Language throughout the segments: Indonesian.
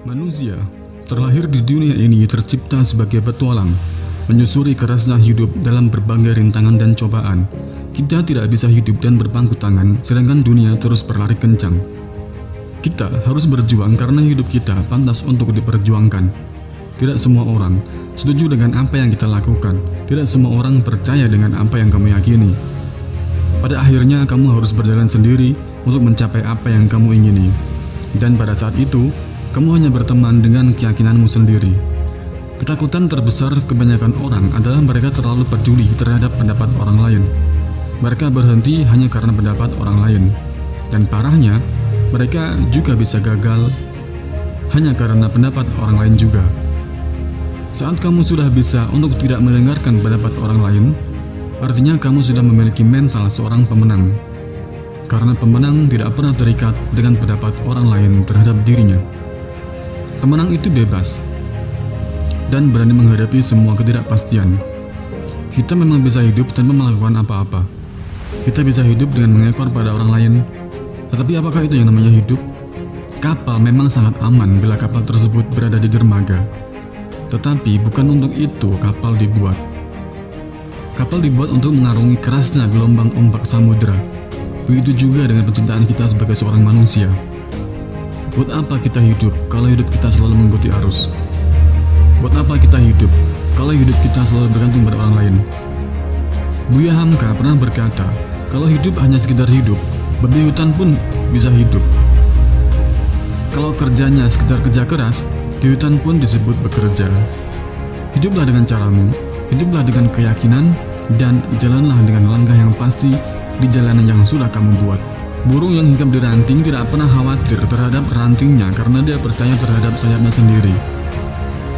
Manusia terlahir di dunia ini tercipta sebagai petualang, menyusuri kerasnya hidup dalam berbagai rintangan dan cobaan. Kita tidak bisa hidup dan berpangku tangan, sedangkan dunia terus berlari kencang. Kita harus berjuang karena hidup kita pantas untuk diperjuangkan. Tidak semua orang setuju dengan apa yang kita lakukan. Tidak semua orang percaya dengan apa yang kamu yakini. Pada akhirnya kamu harus berjalan sendiri untuk mencapai apa yang kamu ingini. Dan pada saat itu, kamu hanya berteman dengan keyakinanmu sendiri. Ketakutan terbesar kebanyakan orang adalah mereka terlalu peduli terhadap pendapat orang lain. Mereka berhenti hanya karena pendapat orang lain. Dan parahnya, mereka juga bisa gagal hanya karena pendapat orang lain juga. Saat kamu sudah bisa untuk tidak mendengarkan pendapat orang lain, artinya kamu sudah memiliki mental seorang pemenang. Karena pemenang tidak pernah terikat dengan pendapat orang lain terhadap dirinya. Pemenang itu bebas dan berani menghadapi semua ketidakpastian. Kita memang bisa hidup tanpa melakukan apa-apa. Kita bisa hidup dengan mengekor pada orang lain. Tetapi apakah itu yang namanya hidup? Kapal memang sangat aman bila kapal tersebut berada di dermaga. Tetapi bukan untuk itu kapal dibuat. Kapal dibuat untuk mengarungi kerasnya gelombang ombak samudera. Begitu juga dengan penciptaan kita sebagai seorang manusia. Buat apa kita hidup kalau hidup kita selalu mengikuti arus? Buat apa kita hidup kalau hidup kita selalu bergantung pada orang lain? Buya Hamka pernah berkata, kalau hidup hanya sekedar hidup, babi hutan pun bisa hidup. Kalau kerjanya sekedar kerja keras, di hutan pun disebut bekerja. Hiduplah dengan caramu, hiduplah dengan keyakinan, dan jalanlah dengan langkah yang pasti di jalanan yang sudah kamu buat. Burung yang hinggap di ranting tidak pernah khawatir terhadap rantingnya karena dia percaya terhadap sayapnya sendiri.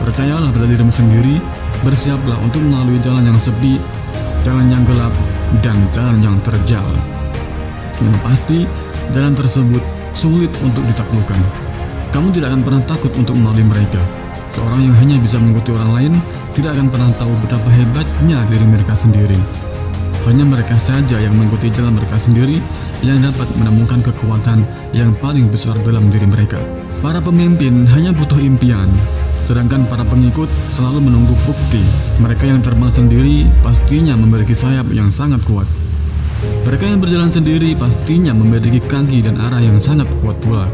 Percayalah pada dirimu sendiri, bersiaplah untuk melalui jalan yang sepi, jalan yang gelap, dan jalan yang terjal. Yang pasti, jalan tersebut sulit untuk ditaklukkan. Kamu tidak akan pernah takut untuk melalui mereka. Seorang yang hanya bisa mengikuti orang lain tidak akan pernah tahu betapa hebatnya diri mereka sendiri. Hanya mereka saja yang mengikuti jalan mereka sendiri yang dapat menemukan kekuatan yang paling besar dalam diri mereka. Para pemimpin hanya butuh impian, sedangkan para pengikut selalu menunggu bukti. Mereka yang terbang sendiri pastinya memiliki sayap yang sangat kuat. Mereka yang berjalan sendiri pastinya memiliki kaki dan arah yang sangat kuat pula.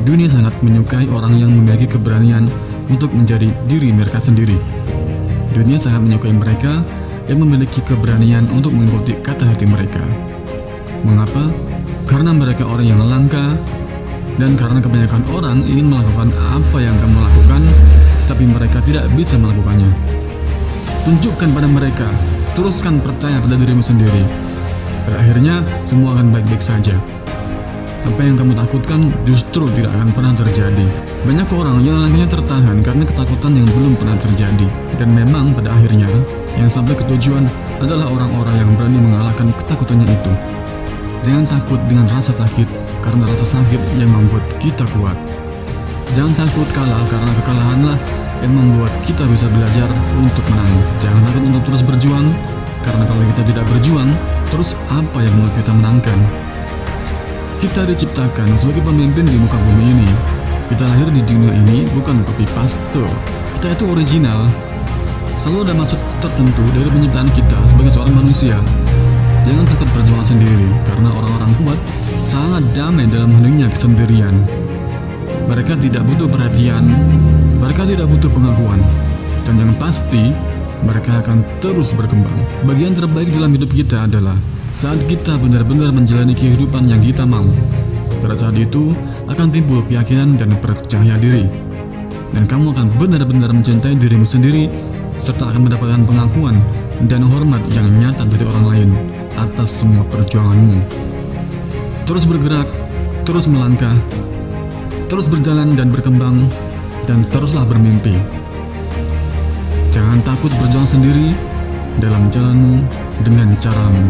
Dunia sangat menyukai orang yang memiliki keberanian untuk menjadi diri mereka sendiri. Dunia sangat menyukai mereka yang memiliki keberanian untuk mengikuti kata hati mereka. Mengapa? Karena mereka orang yang langka, dan karena kebanyakan orang ingin melakukan apa yang kamu lakukan, tapi mereka tidak bisa melakukannya. Tunjukkan pada mereka, teruskan percaya pada dirimu sendiri. Pada akhirnya, semua akan baik-baik saja. Apa yang kamu takutkan justru tidak akan pernah terjadi. Banyak orang yang langkahnya tertahan karena ketakutan yang belum pernah terjadi. Dan memang pada akhirnya, yang sampai ke tujuan adalah orang-orang yang berani mengalahkan ketakutannya itu. Jangan takut dengan rasa sakit, karena rasa sakit yang membuat kita kuat. Jangan takut kalah, karena kekalahanlah yang membuat kita bisa belajar untuk menang. Jangan takut untuk terus berjuang, karena kalau kita tidak berjuang, terus apa yang membuat kita menangkan? Kita diciptakan sebagai pemimpin di muka bumi ini. Kita lahir di dunia ini bukan copy paste. Kita itu original. Selalu ada maksud tertentu dari penciptaan kita sebagai seorang manusia. Jangan takut berjuang sendiri, karena orang-orang kuat sangat damai dalam heningnya kesendirian. Mereka tidak butuh perhatian, mereka tidak butuh pengakuan, dan yang pasti, mereka akan terus berkembang. Bagian terbaik dalam hidup kita adalah saat kita benar-benar menjalani kehidupan yang kita mau. Pada saat itu, akan timbul keyakinan dan percaya diri. Dan kamu akan benar-benar mencintai dirimu sendiri, serta akan mendapatkan pengakuan dan hormat yang nyata dari orang lain atas semua perjuanganmu. Terus bergerak, terus melangkah, terus berjalan dan berkembang, dan teruslah bermimpi. Jangan takut berjuang sendiri dalam jalanmu dengan caramu.